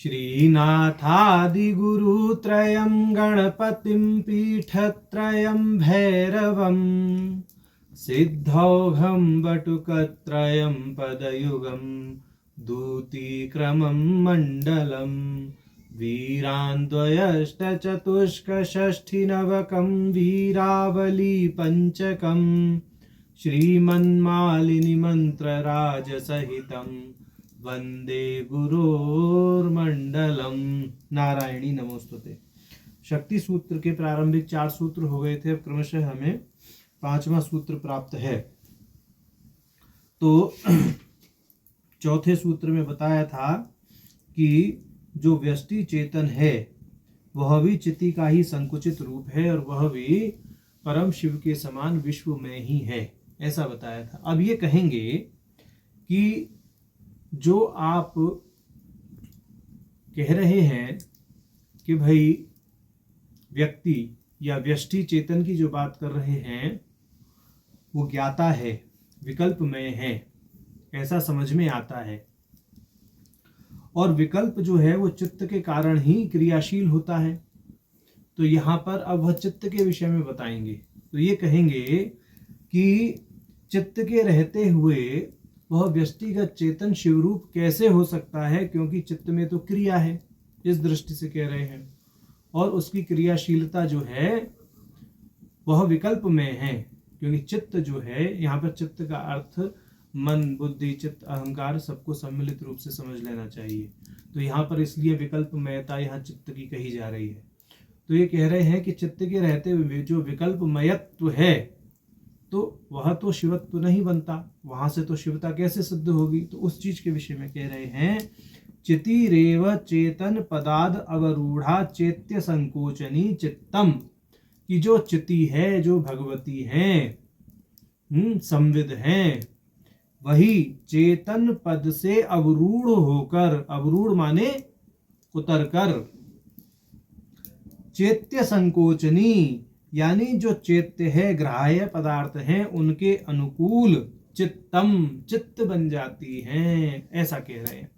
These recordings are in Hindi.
श्रीनाथादिगुरुत्रयं गणपतिं पीठत्रयं भैरवं सिद्धौघं वटुकत्रयं पदयुगं दूतीक्रमं मण्डलं वीरान्द्वयष्टचतुष्कषष्ठिनवकं वीरावली पञ्चकं श्रीमन्मालिनी मंत्रराजसहितं वंदे गुरोर्मंडलम। नारायणी नमोस्तुते। शक्ति सूत्र के प्रारंभिक 4 सूत्र हो गए थे, अब क्रमशः हमें 5वां सूत्र प्राप्त है। तो चौथे सूत्र में बताया था कि जो व्यष्टि चेतन है वह भी चिति का ही संकुचित रूप है और वह भी परम शिव के समान विश्व में ही है, ऐसा बताया था। अब ये कहेंगे कि जो आप कह रहे हैं कि भाई व्यक्ति या व्यष्टि चेतन की जो बात कर रहे हैं वो ज्ञाता है, विकल्पमय है, ऐसा समझ में आता है। और विकल्प जो है वो चित्त के कारण ही क्रियाशील होता है। तो यहाँ पर अब वह चित्त के विषय में बताएंगे। तो ये कहेंगे कि चित्त के रहते हुए वह व्यष्टिगत चेतन शिवरूप कैसे हो सकता है, क्योंकि चित्त में तो क्रिया है, इस दृष्टि से कह रहे हैं। और उसकी क्रियाशीलता जो है वह विकल्प में है, क्योंकि चित्त जो है, यहाँ पर चित्त का अर्थ मन, बुद्धि, चित्त, अहंकार सबको सम्मिलित रूप से समझ लेना चाहिए। तो यहाँ पर इसलिए विकल्पमयता यहाँ चित्त की कही जा रही है। तो ये कह रहे हैं कि चित्त के रहते हुए जो विकल्पमयत्व है तो वह तो शिवत्व नहीं बनता, वहां से तो शिवता कैसे सिद्ध होगी। तो उस चीज के विषय में कह रहे हैं चितिरेव चेतन पदाद अवरूढ़ा चैत्य संकोचनी चित्तम, कि जो चिति है, जो भगवती हैं, संविद हैं, वही चेतन पद से अवरूढ़ होकर, अवरूढ़ माने उतर कर, चैत्य संकोचनी यानी जो चैत्य है, ग्राह्य पदार्थ हैं, उनके अनुकूल चित्तम, चित्त बन जाती हैं, ऐसा कह रहे हैं।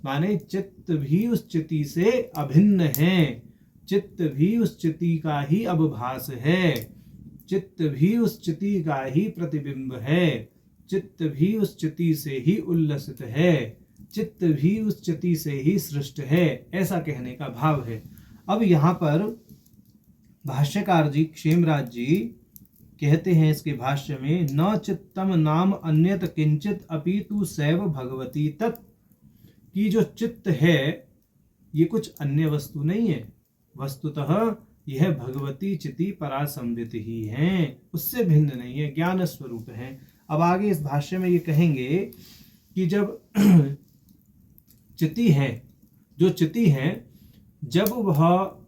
माने चित्त भी उस चिति से अभिन्न है, चित्त भी उस चिति का ही अवभास है, चित्त भी उस चिति का ही प्रतिबिंब है, चित्त भी उस चिति से ही उल्लसित है, चित्त भी उस चिति से ही सृष्ट है, ऐसा कहने का भाव है। अब यहाँ पर भाष्यकार जी क्षेमराज जी कहते हैं इसके भाष्य में, न चित्तम नाम अन्यत किंचित अपितु सैव भगवती तत्, कि जो चित्त है ये कुछ अन्य वस्तु नहीं है, वस्तुतः यह भगवती चिति परासंवित ही है, उससे भिन्न नहीं है, ज्ञान स्वरूप है। अब आगे इस भाष्य में ये कहेंगे कि जब चिति है, जो चिति है, जब वह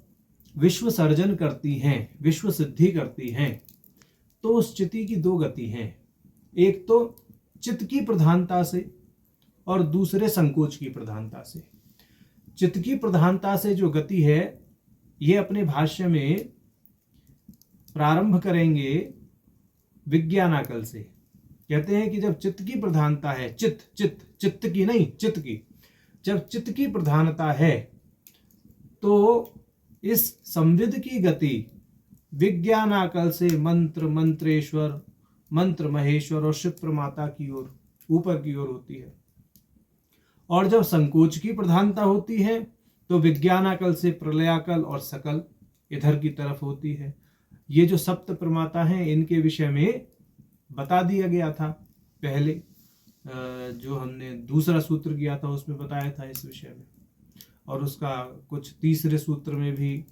विश्व सर्जन करती हैं, विश्व सिद्धि करती हैं, तो उस चिति की 2 गति हैं। एक तो चित्त की प्रधानता से और दूसरे संकोच की प्रधानता से। चित्त की प्रधानता से जो गति है, ये अपने भाष्य में प्रारंभ करेंगे विज्ञानाकल से। कहते हैं कि जब चित्त की प्रधानता है, चित्त की नहीं, चित्त की, जब चित्त की प्रधानता है तो इस संविद की गति विज्ञानाकल से मंत्र, मंत्रेश्वर, मंत्र महेश्वर और शिव प्रमाता की ओर, ऊपर की ओर होती है। और जब संकोच की प्रधानता होती है तो विज्ञानाकल से प्रलयाकल और सकल इधर की तरफ होती है। ये जो सप्त प्रमाता हैं, इनके विषय में बता दिया गया था पहले, जो हमने दूसरा सूत्र किया था उसमें बताया था इस विषय में। और उसका कुछ तीसरे सूत्र में भी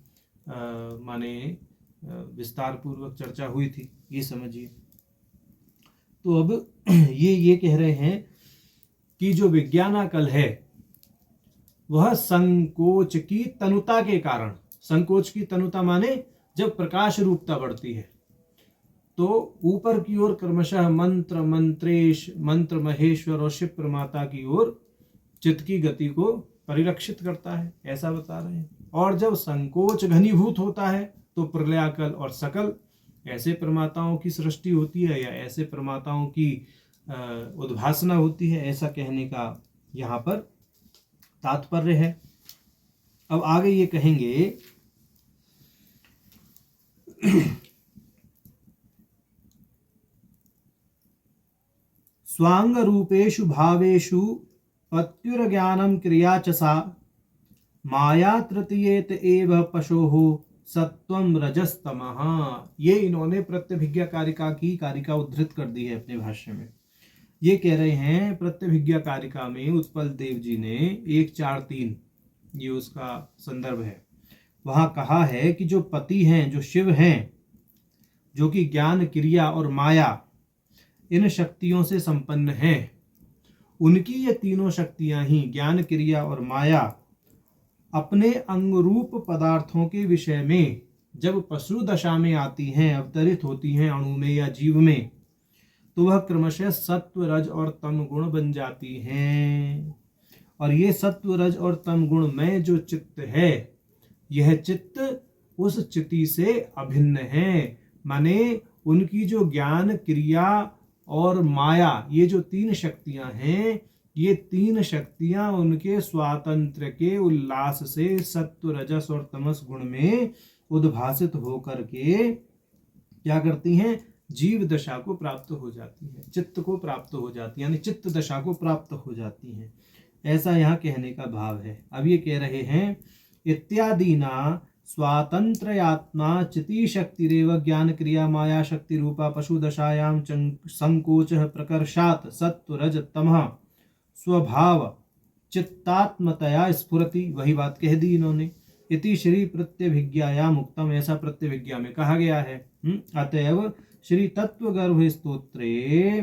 माने विस्तार पूर्वक चर्चा हुई थी, ये समझिए। तो अब ये कह रहे हैं कि जो विज्ञानाकल है वह संकोच की तनुता के कारण, संकोच की तनुता माने जब प्रकाश रूपता बढ़ती है तो ऊपर की ओर क्रमशः मंत्र, मंत्रेश, मंत्र महेश्वर और शिव प्रमाता की ओर चित्त की गति को परिलक्षित करता है, ऐसा बता रहे हैं। और जब संकोच घनीभूत होता है तो प्रलयाकल और सकल ऐसे प्रमाताओं की सृष्टि होती है या ऐसे प्रमाताओं की उद्भासना होती है, ऐसा कहने का यहाँ पर तात्पर्य है। अब आगे ये कहेंगे स्वांग रूपेषु भावेषु पत्युर्ज्ञानम क्रिया च सा माया तृतीयेत एव पशोः सत्वम रजस्तमः। ये इन्होंने प्रत्यभिज्ञा कारिका की कारिका उद्धृत कर दी है अपने भाष्य में। ये कह रहे हैं प्रत्यभिज्ञा कारिका में उत्पल देव जी ने 1:4-3 ये उसका संदर्भ है, वहां कहा है कि जो पति हैं, जो शिव हैं, जो कि ज्ञान क्रिया और माया इन शक्तियों से संपन्न हैं, उनकी ये तीनों शक्तियां ही ज्ञान क्रिया और माया अपने अंगरूप पदार्थों के विषय में जब पशु दशा में आती हैं, अवतरित होती हैं अणु में या जीव में, तो वह क्रमशः सत्व रज और तम गुण बन जाती हैं। और ये सत्व रज और तम गुण में जो चित्त है, यह चित्त उस चिति से अभिन्न है। माने उनकी जो ज्ञान क्रिया और माया, ये जो 3 शक्तियां हैं, ये 3 शक्तियां उनके स्वातंत्र के उल्लास से सत्व रजस और तमस गुण में उद्भासित होकर के क्या करती हैं, जीव दशा को प्राप्त हो जाती है, चित्त को प्राप्त हो जाती है, यानी चित्त दशा को प्राप्त हो जाती हैं। ऐसा यहाँ कहने का भाव है। अब ये कह रहे हैं इत्यादिना स्वातंत्रयात्मा चिति शक्तिरेव ज्ञान क्रिया माया शक्ति रूपा पशु दशायां संकोच प्रकर्षात् सत्व रज तमः स्वभाव चित्तात्मतया स्फुरति। वही बात कह दी इन्होंने। इति श्री प्रत्यभिज्ञायाम उक्तम, ऐसा प्रत्यभिज्ञा में कहा गया है। अतएव श्री तत्वगर्भ स्तोत्रे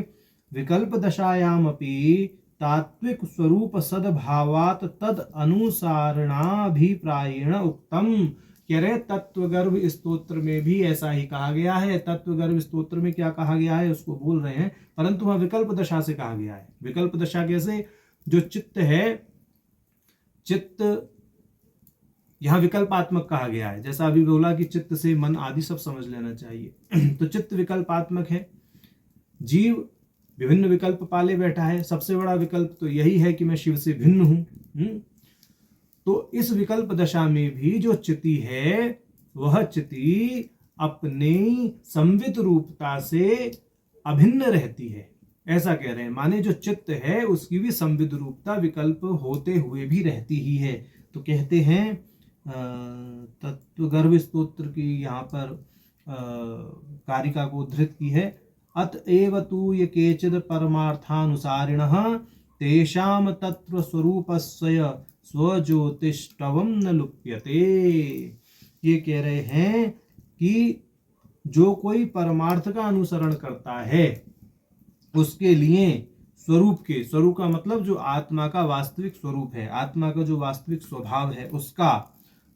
विकल्प दशायाम अपि तात्विक स्वरूप सद्भावात तद अनुसारणाभिप्रायेण उक्तम। कह रहे तत्वगर्भ स्तोत्र में भी ऐसा ही कहा गया है। तत्वगर्भ स्तोत्र में क्या कहा गया है उसको बोल रहे हैं, परंतु वह विकल्प दशा से कहा गया है। विकल्प दशा कैसे, जो चित्त है, चित्त यहाँ विकल्पात्मक कहा गया है। जैसा अभी बोला कि चित्त से मन आदि सब समझ लेना चाहिए तो चित्त विकल्पात्मक है। जीव विभिन्न विकल्प पाले बैठा है। सबसे बड़ा विकल्प तो यही है कि मैं शिव से भिन्न हूं। तो इस विकल्प दशा में भी जो चिति है, वह चिति अपनी संवित रूपता से अभिन्न रहती है, ऐसा कह रहे हैं। माने जो चित्त है उसकी भी संवित रूपता विकल्प होते हुए भी रहती ही है। तो कहते हैं तत्वगर्भ स्तोत्र की यहाँ पर कारिका को उद्धृत की है। अतएव तु ये केचिद परमार्थानुसारिणः तेषाम तत्व स्वरूपस्य स्वज्योतिष्टवम न लुप्यते। ये कह रहे हैं कि जो कोई परमार्थ का अनुसरण करता है, उसके लिए स्वरूप के, स्वरूप का मतलब जो आत्मा का वास्तविक स्वरूप है, आत्मा का जो वास्तविक स्वभाव है, उसका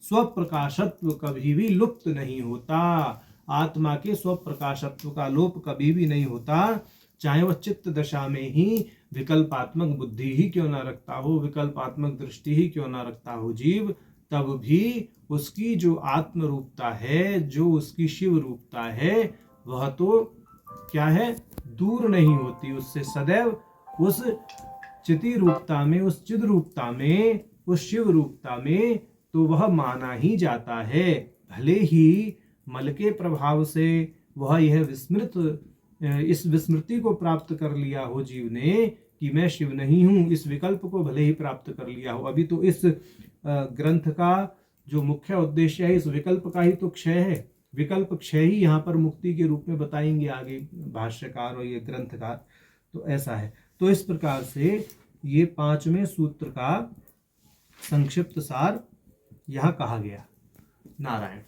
स्वप्रकाशत्व कभी भी लुप्त नहीं होता। आत्मा के स्वप्रकाशत्व का लोप कभी भी नहीं होता, चाहे वह चित्त दशा में ही विकल्पात्मक बुद्धि ही क्यों ना रखता हो, विकल्पात्मक दृष्टि ही क्यों ना रखता हो जीव, तब भी उसकी जो आत्म रूपता है, जो उसकी शिव रूपता है, वह तो क्या है, दूर नहीं होती उससे। सदैव उस चिति रूपता में, उस चिद रूपता में, उस शिव रूपता में तो वह माना ही जाता है। भले ही मल के प्रभाव से वह यह इस विस्मृति को प्राप्त कर लिया हो जीव ने कि मैं शिव नहीं हूं, इस विकल्प को भले ही प्राप्त कर लिया हो। अभी तो इस ग्रंथ का जो मुख्य उद्देश्य है, इस विकल्प का ही तो क्षय है। विकल्प क्षय ही यहाँ पर मुक्ति के रूप में बताएंगे आगे भाष्यकार और ये ग्रंथकार। तो ऐसा है। तो इस प्रकार से ये 5वें सूत्र का संक्षिप्त सार यहाँ कहा गया। नारायण।